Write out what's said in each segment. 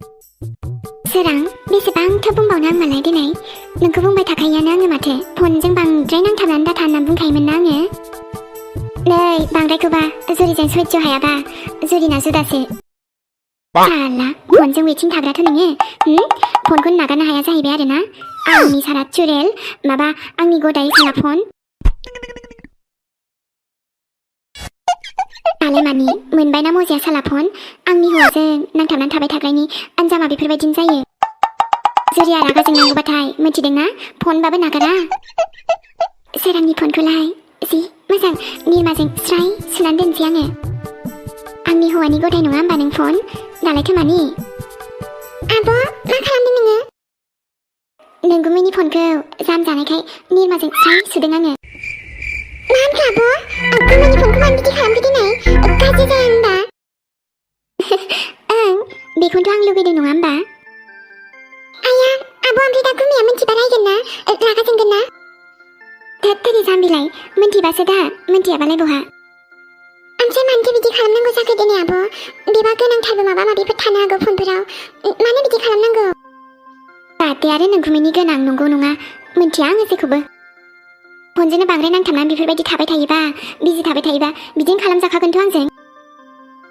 सोरां बेसेबांथो बुंबावनो आं मालाय दिनै नोंखौ बुंबाय थाखायोआनो आङो माथो फनजों बांद्राय नांथाबनानै दाथा होनना बुंखायोमोन ना आङो नै बांद्रायखौबा जुरिजों सैज्य हायाबा जुरिना जुदासो साला फनजों वेटिं थाग्राथ' नोङो फनखौ नागारनो हाया जाहैबाय आरोना आंनि सारा चुरेल माबा आंनि गदाय साला फन दालाय मानि मोनबायना मजाया साला फन आंनि हौवाजों नांथाबनानै थाबाय थाग्रायनि आनजामा बेफोरबायदिनो जायो जुरिया रागा जोंनांगौबाथाय मिथिदोंना फनबाबो नागारा सोरांनि फनखौलाय जि मोजां निरमाजों स्राय सुनानै दोनसै आङो आंनि हौवानि गदाय नङा होमबा नों फन दालायथो मानि आब' मा खालामदों नोङो नोंगुमैनि फनखौ जाम जानायखाय निरमाजों स्राय सुदों आङो मा होनखो आब' गुमैनि फनखौ मानो बिदि खालामखो दिनै गाज्रि जाया होनबा ओं बेखौनोथ' आं लुगैदों नङा होमबा आया आब' ओमफ्राय दा गुमैया मिन्थिबा रायगोन ना रागा जोंगोन ना धोत्तेरि जाम्बिलाय मिन्थिबासो दा मिन्थियाबालाय बहा ओमफ्राय मानोथो बिदि खालामनांगौ जाखो दिनै आब' बेबा गोनांथारबो माबा माबिफोर थानो हागौ फनफोराव मानो बिदि खालामनांगौ बादे आरो नोंगुमैनि गोनां नंगौ नङा मिन्थिया आङो जेखौबो फनजोंनो बांद्राय नांथाबनानै बेफोरबायदि थाबाय थायोबा बिजि थाबाय थायोबा बिदिनो खालामजाखागोनथ' आंजों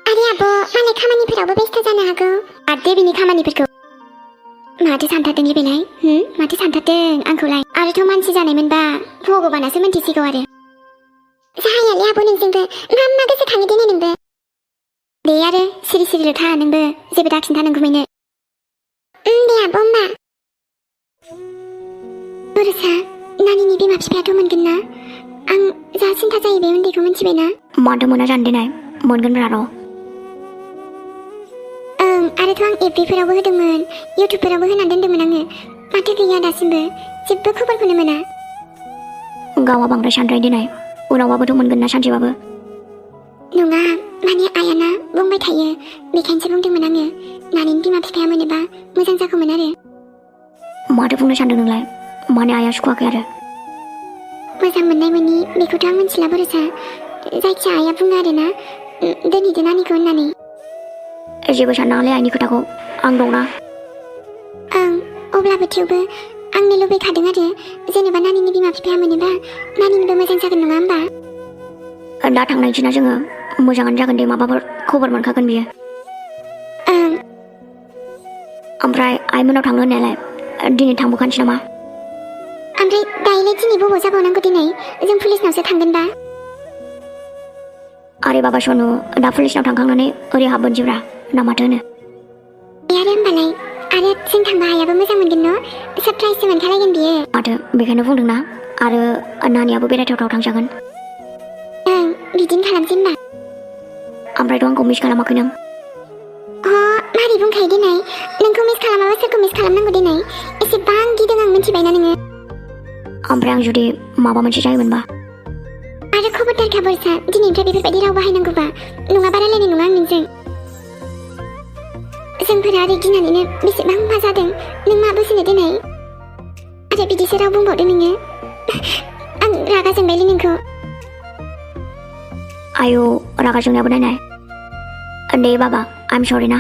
आरे आब' मालाय खामानिफोरावबो बेस्थ' जानो हागौ बादे बिनि खामानिफोरखौ माथो सानथारदोंलै बेलाय माथो सानथारदों आंखौलाय आरोथ' मानसि जानायमोनबा भगबानासो मिन्थिसिगौ आरो जायालै आब' नोंजोंबो मा गोसो थाङो दिनै नोंबो दे आरो सिरि सिरिल' था नोंबो जेबो दाखिन्था नोंगुमैनो दे आब' होमबा बरसा नानिनि बिमा बिफायाथ' मोनगोन ना आं जा सिन्था जायो बे उन्दैखौ मिन्थिबायना माथो मोना जानो देनाय मोनगोन र' ओं आरोथ' आं एफबिफोरावबो होदोंमोन इउटुबफोरावबो होनानै दोन्दोंमोन आङो माथो गैया दासिमबो जेबो खबरखौनो मोना गावा बांद्राय सानद्राय देनाय उनावबाबोथ' मोनगोन ना सानसेबाबो नङा माने आयाना बुंबाय थायो बेखायनोसो बुंदोंमोन आङो नानिनि बिमा बिफाया मोनोबा मोजां जागौमोन आरो माथो बुंनो सानदों नोंलाय माने आया सुखुवाखै आरो मोजां मोननाय मोनि बेखौथ' आं मिन्थिला बरसा जायखिया आया बुङो आरोना दोनहैदो नानिखौ होननानै जेबो साननाङालै आइनि खोथाखौ आं दंना ओं अब्लाबो थेवबो आंनो लुबैखादों आरो जेनेबा नानिनि बिमा बिफाया मोनोबा नानिनिबो मोजां जागोन नङा होमबा दा थांनायसैना जोङो मोजाङानो जागोन दे माबाफोर खबर मोनखागोन बियो ओं ओमफ्राय आइमोनाव थांनो होननायालाय दिनै थांबोखानोसै नामा ओमफ्राय दायोलाय दिनै बबाव जाबावनांगौ दिनै जों पुलिसनावसो थांगोनबा आरे बाबा सनु दा पुलिसनाव थांखांनानै ओरै हाबबोनोसैब्रा ना माथो होनो आरो होमबालाय आरो जों थांबा आयाबो मोजां मोनगोन न' सारप्राइजसो मोनखालायगोन बियो माथो बेखायनो बुंदोंना आरो नानियाबो बेरायथावथाव थांजागोन ओं बिदिनो खालामसै होमबा ओमफ्रायथ' आंखौ मिस खालामाखै नों मारै बुंखायो दिनै नोंखौ मिस खालामाबा सोरखौ मिस खालामनांगौ दिनै एसेबां गिदों आं मिन्थिबायना नोङो ओमफ्राय आं जुदि माबा मोनसे जायोमोनबा आरो खबरदारखा बरसा दिनैनिफ्राय बेफोरबायदि राव बाहायनांगौबा नङाबा रायलायनाय नङा आं नोंजों जोंफोरा ओरै गिनानैनो बेसेबां मा जादों नों मा बुजिनो दिनै आरो बिदिसो राव बुंबावदों नोङो आं रागा जोंबायलै नोंखौ आयौ रागा जोंनायाबो नायनाय दे बाबा आइम सरि ना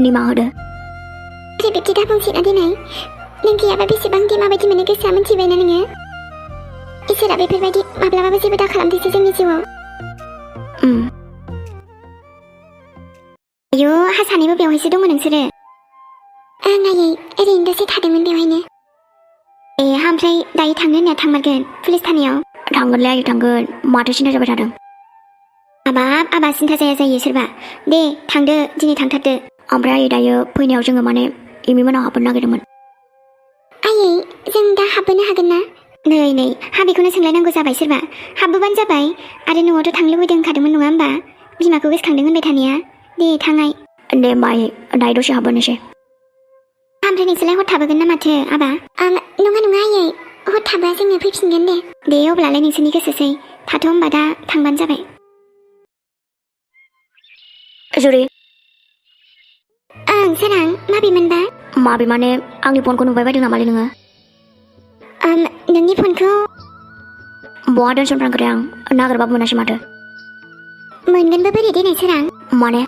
निमाहा होदो आरो बिब्दि दा बुंसैना दिनै नों गैयाबा बेसेबां दि माबायदि मोनो गोसोआ मिन्थिबायना नोङो इसोरा बेफोरबायदि माब्लाबाबो जेबो दा खालामथोंसै जोंनि जिउआव आयौ हा सानैबो बेवहायसो दङ नोंसोरो ओं आयै ओरैनो दसे थादोंमोन बेवहायनो ओमफ्राय दायो थांनो होननाया थांमारगोन पुलिस थानायाव थांगोनलै आयै थांगोन माथो सिन्था जाबाय थादों आबा सिन्था जायो सोरबा दे थांदो दिनै थांथारदो ओमफ्राय आयै दायो फैनायाव जोङो माने इमिमोनाव हाबनो नागिरदोंमोन आयै जों दा हाबबोनो हागोन ना नै हा बेखौनो सोंलायनांगौ जाबाय सोरबा हाबबोबानो जाबाय आरो न'आवथ' थांनो लुबैदों होनखादोंमोन नङा होमबा बिमाखौ गोसोखांदों होनबाय थानाया दे थांनाय दे होमबा आयै दायो दसे हाबबोनोसै ओमफ्राय नोंसोरलाय हर थाबोगोन ना माथो आबा नङा आयै हर थाबा जोङो फैफिनगोन दे अब्लालाय नोंसोरनि गोसोसै थाथ' होमबा दा थांबानो जाबाय जुरि ओं सोरां माबेमोनबा माबे माने आंनि फनखौ नुबाय बायदों नामालै नोङो नोंनि फनखौ बहा दोनसनफ्रांखो आं नागिरबाबो मोनासै माथो मोनगोनबो बोरै दिनै सोरां माने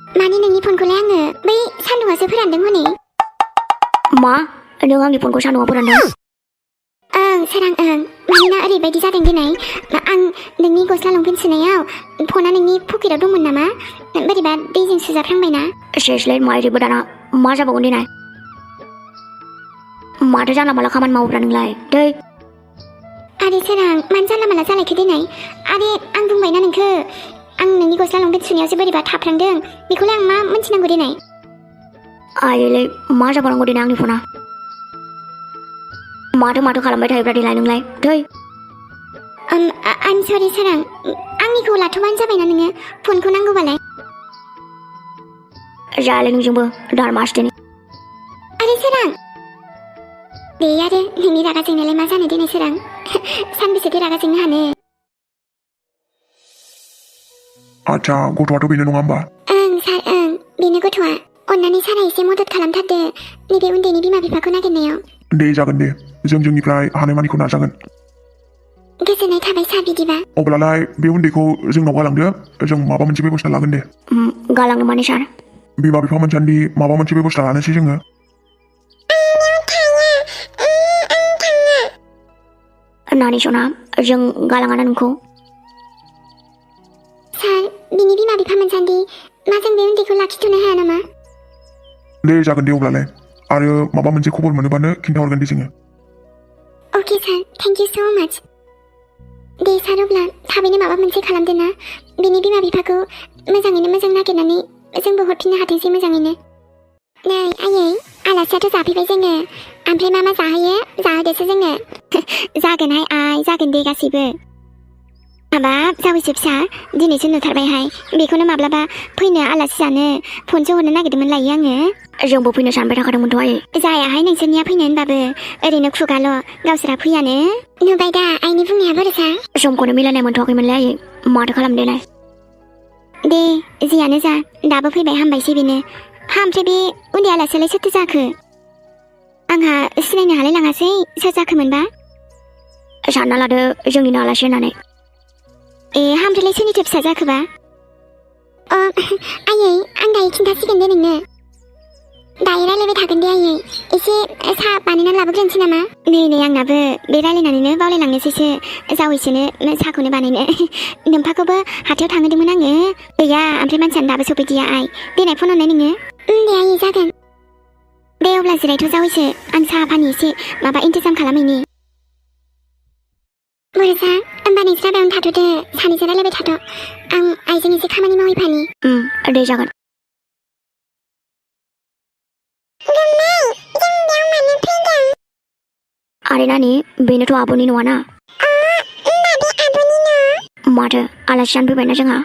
माने नोंनि फनखौलाय आङो बै सान्दुंआसो फोरानदों हनै। मा नों आंनि फनखौ सान्दुंआव फोरानदों? ओं सोरां ओं, मानोना ओरैबायदि जादों दिनै आं नोंनि गस्ला लंपेन्ट सुनायाव फना नोंनि पकेटाव दंमोन नामा, बोरैबा दैजों सुजाफ्रांबायना। सेसलाय माइरिबो दाना मा जाबावगोन देनाय? माथो जानला माला खामानि मावोब्रा नोंलाय दै। आरे सोरां मानो जानला माला जालायखो दिनै? आरे आं बुंबायना नोंखो आं नोंनि गस्ला लंपेन्ट सुनायावसो बोरैबा थाफ्रांदों, बेखौलाय आं मा मोनथिनांगौ दिनै? आइलै मा जाबावनांगौ देनाय आंनि फना? माथो खालामबाय थायोब्रा देलाय नोंलाय दै। आइम सरि सोरां, आंनिखौ लाथ'बानो जाबायना नोङो फनखौ नांगौबालाय। जायालै नोंजोंबो दारमास दिनै। आरे सोरां दे आरो नोंनि रागा जोंनायलाय मा जानो दिनै सोरां, सानबेसेथो रागा जोंनो हानो। आच्छा गथ'आथ' बेनो नङा होमबा? ओं सार ओं बेनो गथ'आ। अन्नानै सारा एसे मदद खालामथारदो नैबे उन्दैनि बिमा बिफाखौ नागिरनायाव। दे जागोन दे, जों जोंनिफ्राय हानायमानिखौ नाजागोन। गोजोननाय थाबाय सार बिदिबा। अब्लालाय बे उन्दैखौ जोंनाव गालांदो, जों माबा मोनसे बेबस्था लागोन दे। गालांनो माने सार? बिमा बिफा मोनसान्दि माबा मोनसे बेबस्था लानोसै जोङो। नानि सना जों गालाङाना नोंखौ। सार बिनि बिमा बिफा मोनसान्दि मा जों बे उन्दैखौ लाखिथ'नो हाया नामा? दे जागोन दे अब्लालाय, आरो माबा मोनसे खबर मोनोबानो खिन्थाहरगोन दे जोङो। अके सार, थेंक इउ स' माच। दे सार अब्ला थाबैनो माबा मोनसे खालामदो ना, बिनि बिमा बिफाखौ मोजाङैनो मोजां नागिरनानै जोंबो हरफिननो हाथोंसै मोजाङैनो। नै आयै आलासियाथ' जाफैबाय जोङो, ओमफ्राय मा जाहोयो जाहोदोसो जोङो। जागोनहाय आइ जागोन दे गासैबो। हाबाब जावैसो फिसा दिनैसो नुथारबायहाय, बेखौनो माब्लाबा फैनो आलासि जानो फनसो हरनो नागिरदोंमोन लायो आङो। जोंबो फैनो सानबाय थाखादोंमोनथ' आयै। जायाहाय नोंसोरनिया फैनो होनबाबो, ओरैनो खुगाल', गावसोरा फैयानो। नुबाय दा आइनि बुंनाया बर'सा। समखौनो मिलायनाय मोनथ'वाखैमोनलै आयै, माथो खालामदेनाय। दे जियानो जा दाबो फैबाय हामबायसै बेनो। हा ओमफ्राय बे उन्दै आलासियालाय सोरथो जाखो? आंहा सिनायनो हालाय लाङासै सोर जाखोमोनबा। सानना लादो जोंनिनो आलासि होननानै। ए हा ओमफ्रायलाय सोरनिथो फिसा जाखोबा? आयै आं दायो खिन्थासिगोन दे नोंनो। दायो रायलायबाय थागोन दे आयै, एसे साहा बानायनानै लाबोग्रोनोसै नामा? नै आंनाबो बे रायलायनानैनो बावलायलांनोसैसो जावैसोनो साहाखौनो बानायनो। नोम्फाखौबो हाथायाव थांहोदोंमोन आङो, गैया ओमफ्राय मानसियानो दाबो सफैदिया आइ। देनाय फन हरनाय नोङो। दे आयै जागोन। दे अब्ला जिरायथ' जावैसो, आं साहा पानि एसे माबा इन्तजाम खालामहैनि। बर'सा होमबा नोंस्रा बेयावनो थाथ'दो, सानैजों रायलायबाय थाथ', आं आइजों एसे खामानि मावहैफानि। दे जागोन। आरे नानि बेनोथ' आब'नि न'आना। माथो आलासि जानो फैबायना जोंहा।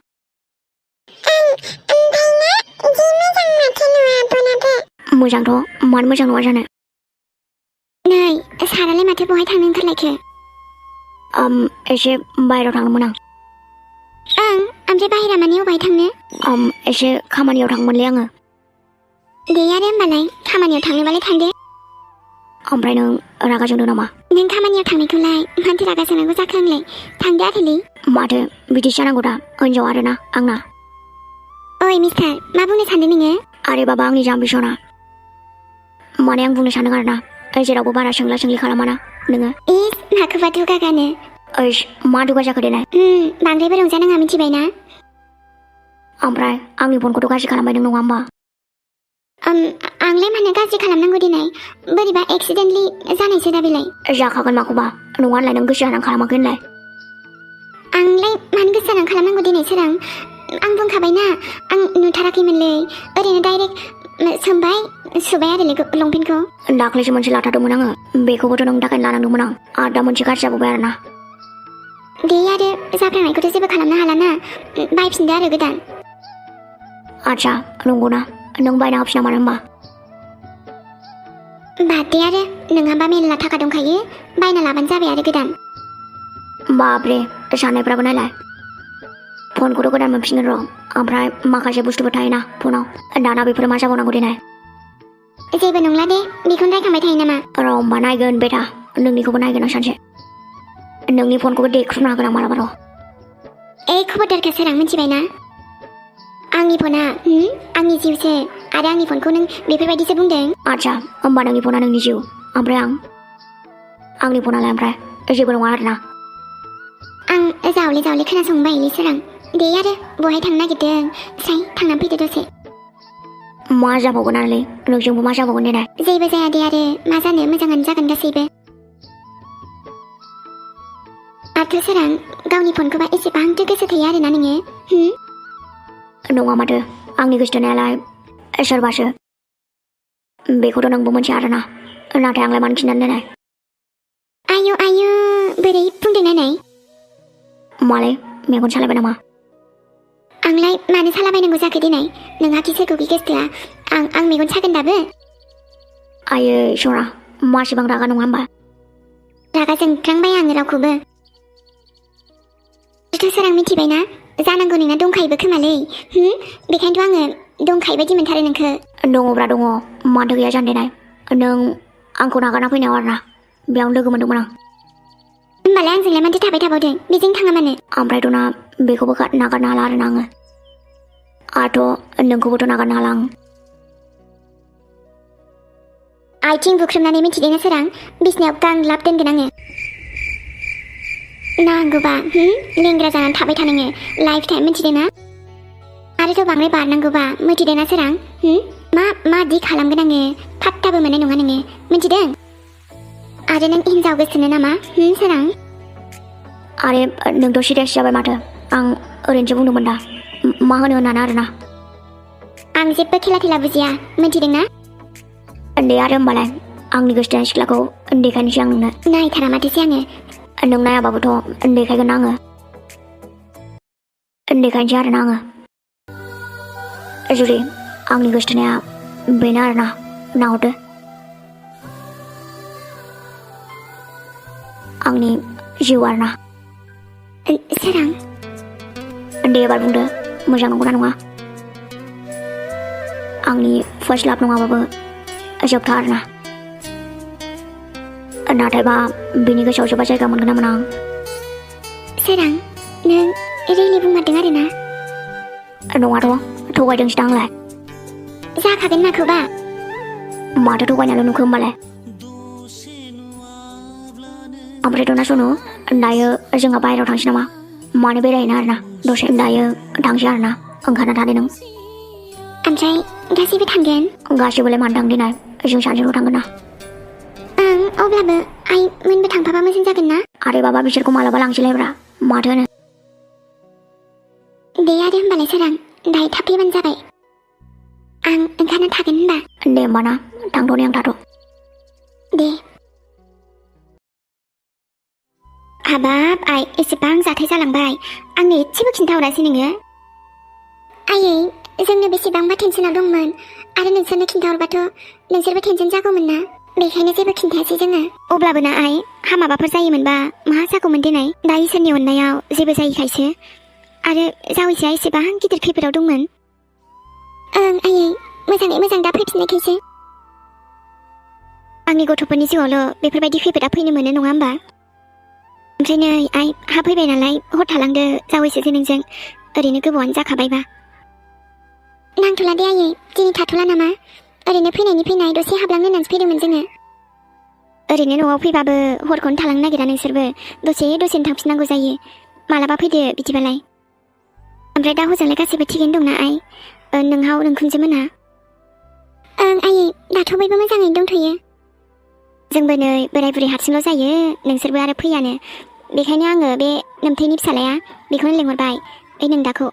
मोजांथ' मानो मोजां नङा जानो। नै सारालाय माथो बहाय थांनो ओंखारलायखो? एसे बाहेरायाव थांदोंमोन आं। ओं ओमफ्राय बाहेरा माने अबाय थांनो? एसे खामानियाव थांमोनलै आङो। दे आरो होमबालाय खामानियाव थांनोबालाय थांदो। ओमफ्राय नों रागा जोंदों नामा? नों खामानियाव थांनायखौलाय मानोथो रागा जोंनांगौ जाखो आंलाय? थांदो आरोलै। माथो बिदिसो जानांगौ दा, हिनजाव आरोना आंना। ओइ मिस्टार मा बुंनो सानदों नोङो? आरे बाबा आंनि जाम्बि सना, माने आं बुंनो सानदों आरोना, जेरावबो बारा सोंला सोंलि खालामाना नोङो। इस माखौबा दुगागानो। ओइस मा दुगा जाखो देनाय? बांद्रायबो रंजानाङा मिथिबायना। ओमफ्राय आंनि फनखौथ' गाज्रि खालामबाय नों नङा होमबा? आंलाय मानो गाज्रि खालामनांगौ दिनै, बोरैबा एक्सिडेन्टलि जानायसो दा बेलाय। जाखागोन माखौबा, नङा होनलाय नों गोसो जानानै खालामाखै होनलाय। आंलाय मानो गोसो जानानै खालामनांगौ दिनै सोरां, आं बुंखाबायना आं नुथाराखैमोनलै, ओरैनो डाइरेक्ट सोमबाय सुबाय आरो लंपेन्टखौ। दाख्लैसो मोनसे लाथारदोंमोन आङो, बेखौबोथ' नोंनि थाखायनो लानांदोंमोन आं, आरो दा मोनसे गाज्रि जाबोबाय आरोना। दे आरो जाफ्रांनायखौथ' जेबो खालामनो हालाना, बायफिनदो आरो गोदान। आच्छा नंगौना, नों बायना होफिना मानो होमबा? बाददे आरो नोंहाबा मेरला थाखा दंखायो, बायना लाबानो जाबाय आरो गोदान। बाब्रे साननायफ्राबो नायलाय, फनखौथ' गोदान मोनफिनगोन र', ओमफ्राय माखासे बुस्थुफोर थायोना फनाव, दाना बेफोर मा जाबावनांगौ देनाय? जेबो नंला दे, बेखौनो रायखांबाय थायो नामा? र' होमबा नायगोन बेटा, नोंनिखौबो नायगोन आं सानसे, नोंनि फनखौबो देख्रुबना होगोन आं मालाबा र'। खबरदारखा सोरां मिथिबायना? आंनि फना आंनि जिउसो आरो आंनि फनखौ नों बेफोरबायदिसो बुंदों। आच्छा होमबा नोंनि फना नोंनि जिउ ओमफ्राय आंनि फनालाय ओमफ्राय जेबो नङा आरोना। आं जावले जावले खोनासंबायलै सोरां दे आरो बहाय थांनो नागिरदों स्राय थांनानै फैदो दसे। मा जाबावगोन आरोलै नोंजोंबो मा जाबावगोन देनाय। जेबो जाया दे आरो मा जानो मोजाङानो जागोन गासैबो। आरो सोरां गावनि फनखौबा एसेबांथो गोसो थैयो आरोना नोङो। नङा माथो आंनि गोसोथोनायालाय सोरबासो बेखौथ' नोंबो मोनथिया आरोना नाथाय आंलाय मानो खिन्थानो देनाय। आयु आयु बोरै बुंदों नायनाय। मालाय मेगन सालायबाय नामा? आंलाय मानो सालाबायनांगौ जाखो देनाय नोंहा खि सोरखौ खि गोसोथोआ आं मेगन सागोन दाबो। आयै सना मासेबां रागा नङा होमबा? रागा जोंख्रांबाय आङो रावखौबो। सोरां मिथिबायना जानांगौ नोंना दंखायोबो खोमालै बेखायनोथ' आङो दंखायो बायदि मोनथारो नोंखो। दङब्रा दङ मानोथो गैया जानो देनाय नों आंखौ नागारना फैनायाव आरोना बेयावनो लोगो मोनदोंमोन आं। होमबालाय आंजोंलाय माथो थाबाय थाबावदों बेजों थाङा मानो? ओमफ्रायथ' ना बेखौबो नागारनो हाला आरोना आङो आरोथ' नोंखौबोथ' नागारनो हाला आं। आथिं बुख्रुबनानै मिथिदोंना सोरां बिसिनायाव गांलाब दोनगोन आङो। नांगौबा लेंग्रा जानानै थाबाय था नोङो लाइफ टाइम मिथिदोंना? आरोथ' बांद्राय बारनांगौबा मिथिदोंना सोरां मादि खालामगोन आङो फात्ताबो मोननाय नङा नोङो मिथिदों? आरो नों हिन्जाव गोसोनो नामा सोरां? आरे नोंथ' सिरियास जाबाय माथो आं ओरैनोसो बुंदोंमोन दा मा होनो होननानै आरोना। आं जेबो खेला खेला बुजिया मिथिदोंना? दे आरो होमबालाय आंनि गोसोथोनाय सिख्लाखौ देखायनोसै आं नोंनो। नायथारा माथोसै आङो। नों नायाबाबोथ' देखायगोन आङो देखायनोसै आरोना आङो। जुदि आंनि गोसोथोनाया बेनो आरोना नाहरदो आंनि जिउ आरोना। सोरां दे एबार बुंदो मोजां नंगौना नङा? आंनि फार्स्ट लाभ नङाबाबो जोबथा आरोना नाथायबा बिनि गोसोआव जोबा जायगा मोनगोन ना मोना आं? सोरां नों रिलि बुंमारदों आरोना? नङाथ' थगायदोंसो दां आंलाय। जाखागोन माखौबा। माथो थगायनायल' नुखो होमबालाय? ओमफ्रायथ' ना सनु दायो जोंहा बाहेरायाव थांसै नामा? मानो बेरायहैनो आरोना दसे दायो थांसै आरोना ओंखारना थादो नों। ओमफ्राय गासैबो थांगोन? गासैबोलाय मानो थांनो देनाय जों सानैजोंल' थांगोन ना। अब्लाबो आइ मोनबो थांफाबा मोजां जागोन ना? आरे बाबा बिसोरखौ मालाबा लांसैलायब्रा माथो होनो। दे आरो होमबालाय सोरां दायो थाब फैबानो जाबाय आं ओंखारना थागोन होनबा। दे होमबा ना थांथ'नि आं थाथ'। दे हाबाब आइ एसेबां जाथाय जालांबाय आंनो एसेबो खिन्थाहरासै नोङो। आयै जोंनो बेसेबांबा टेनसनाव दंमोन आरो नोंसोरनो खिन्थाहरबाथ' नोंसोरबो टेनसन जागौमोन ना बेखायनो जेबो खिन्थायासै जोङो। अब्लाबो ना आइ हामाबाफोर जायोमोनबा मा जागौमोन देनाय दा इसोरनि अननायाव जेबो जायैखायसो आरो जावैसोआ एसेबां गिदिर खैफोदाव दंमोन। आयै मोजाङै मोजां दा फैफिननायखायसो। आंनि गथ'फोरनि जिउआवल' बेफोरबायदि खैफोदा फैनो मोनो नङा होमबा? ओमफ्राय नै आइ हा फैबाय नालाय हर थालांदो जावैसो जे नोंजों ओरैनो गोबावानो जाखाबायबा। नांथ'ला दे आयै दिनै थाथ'ला नामा? ओरैनो फैनायनि फैनाय दसे हाबलांनो होननानैसो फैदोंमोन जोङो। ओरैनो न'आव फैबाबो हरखौनो थालांनो नागिरा नोंसोरबो दसेनो थांफिननांगौ जायो। मालाबा फैदो बिदिबालाय। ओमफ्राय दा हजोंलाय गासैबो थिगैनो दंना आइ? नोंहाव नोंखुनजो मोनहा? आयै दाथ' बयबो मोजाङैनो दंथ'यो। जोंबो नै बोराय बुरै हारसिंल' जायो नोंसोरबो आरो फैयानो बेखायनो आङो बे नोमथैनि फिसालाया बेखौनो लेंहरबाय बे नोंदाखौ।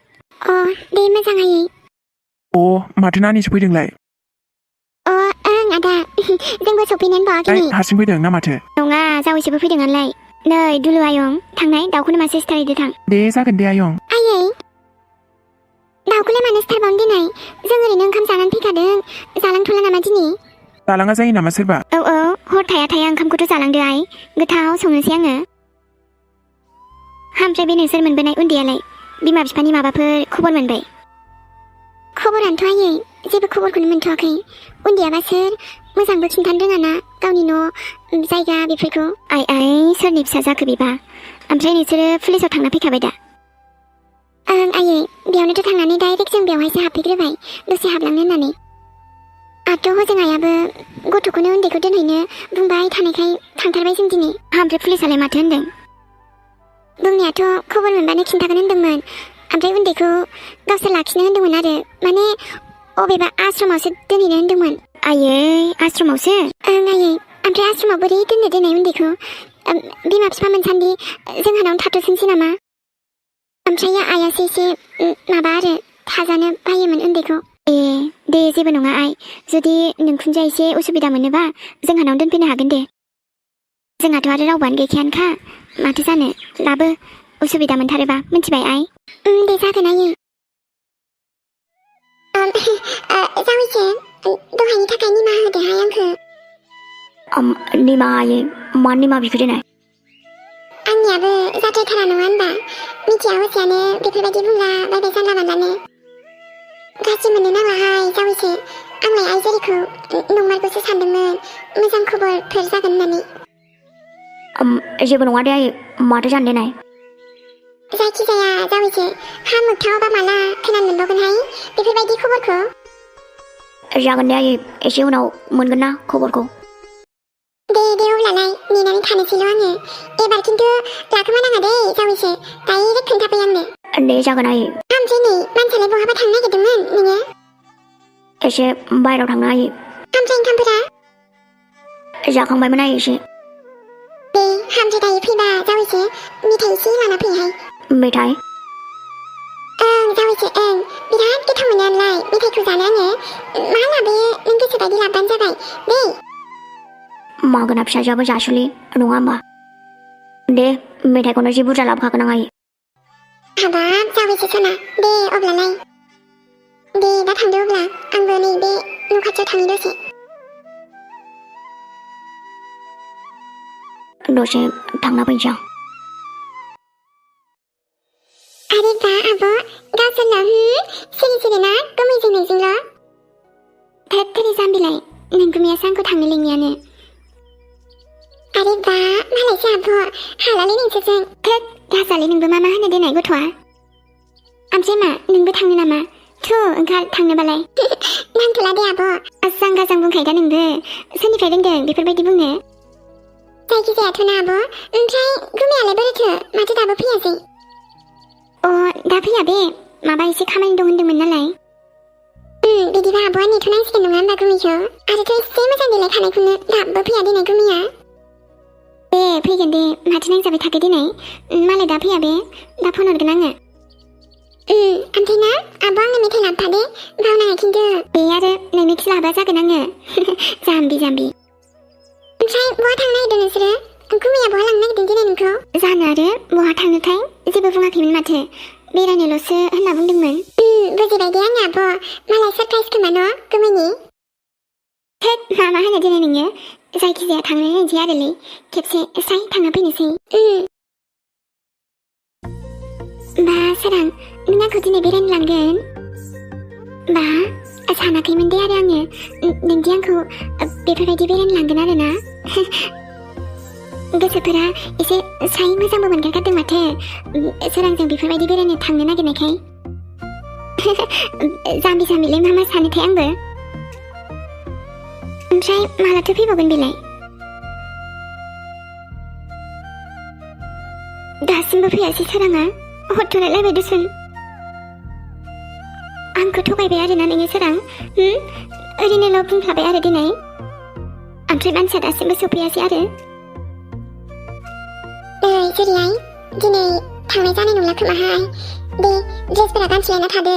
दे मोजां आयै। माथो नानिसो फैदोंलाय? आदा जोंबो सफैनानै बावाखै। हारसिं फैदों ना माथो? नङा जावैसोबो फैदों नालाय। नै दुलु आयं थांनाय दाउखौनो मासे सिथारहैदो थां। दे जागोन दे आयं। आयै दाउखौलाय मानो सिथारबावनो देनाय जों ओरैनो ओंखाम जानानै फैखादों जालांथ'ला नामा दिनै? जालाङा जायो नामा सोरबा? औ हर थाया ओंखामखौथ' जालांदो आइ गोथाव संनोसै आङो। ओमफ्राय बे नोंसोर मोनबोनाय उन्दैयालाय बिमा बिफानि माबाफोर खबर मोनबाय? खबरानोथ' आयै जेबो खबरखौनो मोनथ'वाखै। उन्दैयाबा सोर मोजांबो खिन्थानो रोङाना गावनि न' जायगा बेफोरखौ। आइ सोरनि फिसा जाखो बेबा? ओमफ्राय नोंसोरो पुलिसाव थांना फैखाबाय दा? आयै बेयावनोथ' थांनानै डाइरेक्ट जों बेवहायसो हाबफैग्रोबाय दसे हाबलांनो होननानै आरो हजों आइयाबो गथ'खौनो उन्दैखौ दोनहैनो बुंबाय थानायखाय थांथारबाय जों दिनै ओमफ्राय पुलिसालाय माथो होनदों बुंनायाथ' खबर मोनबानो खिन्थागोन होनदोंमोन ओमफ्राय उन्दैखौ गावसोर लाखिनो होनदोंमोन आरो माने अबेबा आश्रमावसो दोनहैनो होनदोंमोन आयै आश्रमावसो आयै ओमफ्राय आश्रमाव बोरै दोननो दोनै उन्दैखौ बिमा बिफा मोनसान्दि जोंहानावनो थाथ'सोनसै नामा ओमफ्राय आइयासो एसे माबा आरो थाजानो बायोमोन उन्दैखौ दे जेबो नङा आइ जुदि नोंखुनजोआ एसे उसुबिदा मोनोबा जोंहानाव दोनफैनो हागोन दे जोंहाथ' आरो रावबोआनो गैखायानोखा माथो जानो दाबो उसुबिदा मोनथारोबा मिथिबाय आइ दे जागोन आयै जावैसो दहायनि थाखाय निमाहा होदोहाय आंखो निमाहा आयै मा निमाहा बिखो देनाय आंनियाबो जाद्रायथारा नङा होनबा मिथिया हसियानो बेफोरबायदि बुंला बायबाय जानला मानलानो गाज्रि मोननो नाङाहाय जावैसो आंलाय आइजेरिखौ नंमारगौसो सानदोंमोन मोजां खबरफोर जागोन होननानै जेबो नङा दे आयै माथो जानो देनाय जायखिजाया जावैसो हा मोगथाङावबा माला खोनानो मोनबावगोनहाय बेफोरबायदि खबरखौ जागोन दे आयै एसे उनाव मोनगोन ना खबरखौ दे अब्लालाय नेनानै थानोसैल' आङो एबार खिन्थु लाखोमानाङा दे जावैसो डाइरेक्ट खोन्थाफै आंनो दे जागोन आयै ओमफ्राय नै मानसियालाय बहाबा थांनो नागिरदोंमोन नोङो एसे बायहेरायाव थांनो आयै ओमफ्राय ओंखामफोरा जाखांबायमोन आयै एसे दे हामफ्राय दायो फैबा जावैसो मेथाइ एसे लाना फैहाय मेथाइ जावैसो बिराद गोथाव मोनो आंलाय मेथाइखौ जानो आङो मा लाबोयो नों गोसोबायदि लाबोबानो जाबाय दे मागोना फिसाजोआबो जासुलि नङा होमबा दे मेथाइखौनो एसे बुरजा लाबोखागोन आं आयै हाबाब जावैसो सना दे अब्लालाय दे दा थांदो अब्ला आंबो नैबे न' खाथियाव थांनि दसे थांना फैनोसै आं आरे बा आब' गावसोरनाव सिरि सिरि ना गोमैजों नोंजोंल' थोरि जाम्बिलाय नोंगुमैयासो आंखौ थांनो लिंनायानो आरे बा मालायसो आब' हालालै नोंसोरजों दासालै नोंबो मा होनो देनाय गथ'आ ओमफ्राय मा नोंबो थांनो नामा ओंखार थांनोबालाय नांथ'ला दे आब' आजां गाजां बुंखायो दा नोंबो सोरनिफ्राय रोंदों बेफोरबायदि बुंनो जायखिजायाथ' ना आब' ओमफ्राय गुमैयालाय बोरैथो माथो दाबो फैयासै दा फैया बे माबा एसे खामानि दं होनदोंमोन नालाय बिदिबा आब'आ नेथ'नांसिगोन नङा होनबा गुमैखौ आरोथ' एसे मोजां देलाय खानायखौनो दाबो फैया देनाय गुमैया दे फैगोन दे माथो नांजाबाय थाखो दिनै मालाय दा फैया बे दा फन हरगोन आङो ओमफ्राय ना आब' आंनो मेथाइ लाबोफा दे बावनाङा खिन्थु बे आरो नोंनोखि लाबा जागोन आङो जाम्बि ओमफ्राय बहा थांनो नागिरदों नोंसोरो गुमैया बहा लांनो नागिरदों दिनै नोंखौ जानो आरो बहा थांनोथाय जेबो बुङाखैमोन माथो बेरायनोल'सो होनना बुंदोंमोन बुजिबाय दे आङो आब' मालाय सारप्राइज खोमा न' गुमैनि मा होनो दिनै नोङो जायखिजाया थांनो होनोसै आरोलै खेबसे साइ थांना फैनोसै बा सोरां नों आंखौ दिनै बेरायनो लांगोन बा सानाखैमोन दे आरो आङो नोंदि आंखौ बेफोरबायदि बेरायनो लांगोन आरो ना गोसोफोरा एसे साइ मोजांबो मोनगारगारदों माथो सोरांजों बेफोरबायदि बेरायनो थांनो नागिरनायखाय जाम्बिलाय मा सानोथाय आंबो ओमफ्राय मालाथो फैबावगोन बेलाय दासिमबो फैयासै सोराङा हरथ'लायलायबाय दसुन आंखौ थगायबाय आरोना नोङो सोरां ओरैनोल' बुंफ्लाबाय आरो दिनै ओमफ्राय मानसिया दासिमबो सफैयासै आरो जेरैहाय दिनै थांनाय जानाय नंला खोमाहाय दे ड्रेसफोरा गानस्लायना थादो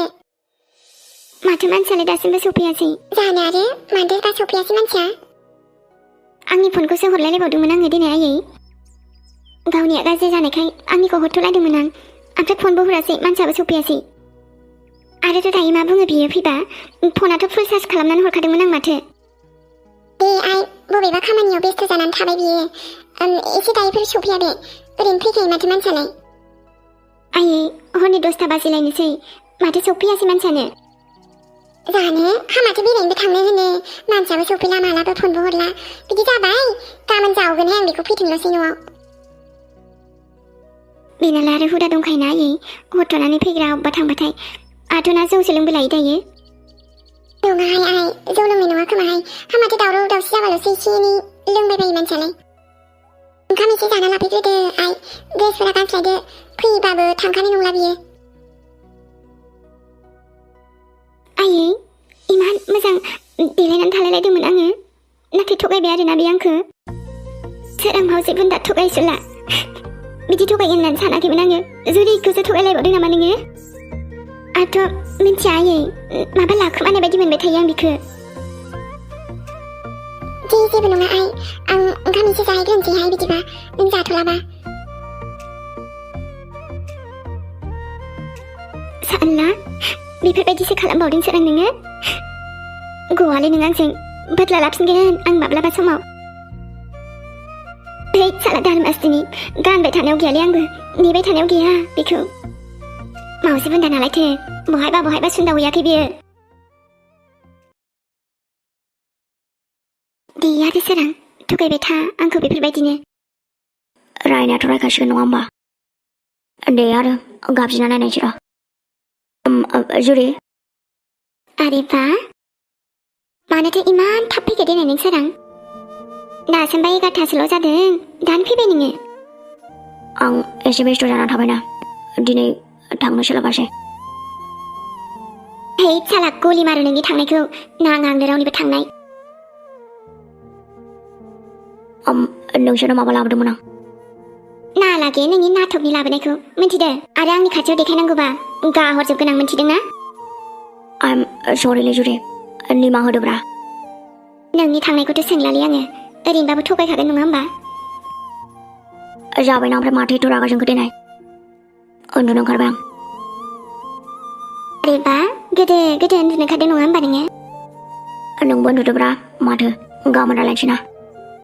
माथो मानसियालाय दासिमबो सफैयासै जानो आरो मादो दा सफैयासै मानसिया आंनि फनखौसो हरलायलायबावदोंमोन आङो दिनै आयै गावनिया गाज्रि जानायखाय आंनिखौ हरथ'लायदोंमोन आं ओमफ्राय फनबो हरासै मानसियाबो सफैयासै आरोथ' दायो मा बुङो बियो फैबा फनाथ' फुल चार्ज खालामनानै हरखादोंमोन आं माथो दे आइ बबेबा खामानियाव बेस्थ' जानानै थाबाय बियो एसे दायोफोर सफैया बे ओरैनो फैखायो माथो मानसियालाय आयै हरनि 10ता बाजिलायनोसै माथो सफैयासै मानसियानो जानो हामाथो बेरायनोबो थांनो होनो मानसियाबो सफैला मालाबा फनबो हरला बिदि जाबाय गाबोन जावगोनहाय आं बेखौ फैथोंल'सै न'आव बेनालाय आरो हुदा दंखायोना आयै हर थ'नानै फैग्रा अब्बा थांबाथाय आथ'ना जौसो लोंबोलायो दायो नङाहाय आइ जौ लोंनाय नङा खोमाहाय हामाथो दावराव दावसि जाबाल'सो एसे एनै लोंबाय बायो मानसियालाय ओंखाम एसे जाना लाफैग्रोदो आइ ड्रेसफोरा गानस्लायदो फैबाबो थांखानाय नंला बियो आयै इमान मोजां देलायनानै थालायलायदोंमोन आङो नाथाय थगायबाय आरोना बे आंखो सोरां मावजि बुन्दा थगायसुला बिदि थगायगोन होननानै सानाखैमोन आङो जुरिखौसो थगायलायबावदों नामा नोङो आंथ' मिन्थिया आयै माबा लाखुमानाय बायदि मोनबाय थायो आं बिखो जेबो नङा आइ आं ओंखाम एसे जाहैग्रोनोसैहाय बिदिबा नों जाथ'लाबा सानला बेफोरबायदिसो खालामबावदों सोरां नोङो गवालै नों आंजों बदला लाफिनगोन आं माब्लाबा समाव है साला दालमासदिनि गानबाय थानायाव गैयालै आंबो नेबाय थानायाव गैया बेखौ मावजि बुन्दा नालायथो बहायबा सुन्दावहैयाखै बियो दे आरो सोरां थगायबाय था आंखौ बेफोरबायदिनो रायनायाथ' रायखासिगोन नङा होमबा दे आरो गाबज्रिना नायनायसै र' जुरि आरे बा मानोथो इमान थाब फैखो देनाय नों सोरां दासिमबा 11थासोल' जादों दानो फैबाय नोङो आं एसे बेस्थ' जाना थाबायना दिनै थांनो सोलाबासै है साला गलि मारो नोंनि थांनायखौ नाङा आंनो रावनिबो थांनाय नोंसोरनो माबा लाबोदोंमोन आं नालागे नोंनि नाटकनि लाबोनायखौ मिन्थिदों आरो आंनि खाथियाव देखायनांगौबा गाहरजोबगोन आं मिन्थिदों ना आइ एम सरिलै जुरि निमाहा होदोब्रा नोंनि थांनायखौथ' सोंलालै आङो ओरैनोबाबो थगायखागोन नङा होमबा जाबायना ओमफ्राय माथो एथ' रागा जोंखो देनाय उन्दुनो ओंखारबाय आं आरे बा गोदो उन्दुनो ओंखारदों नङा होमबा नोङो नोंबो उन्दुदोब्रा माथो गाबोन रायलायनोसै ना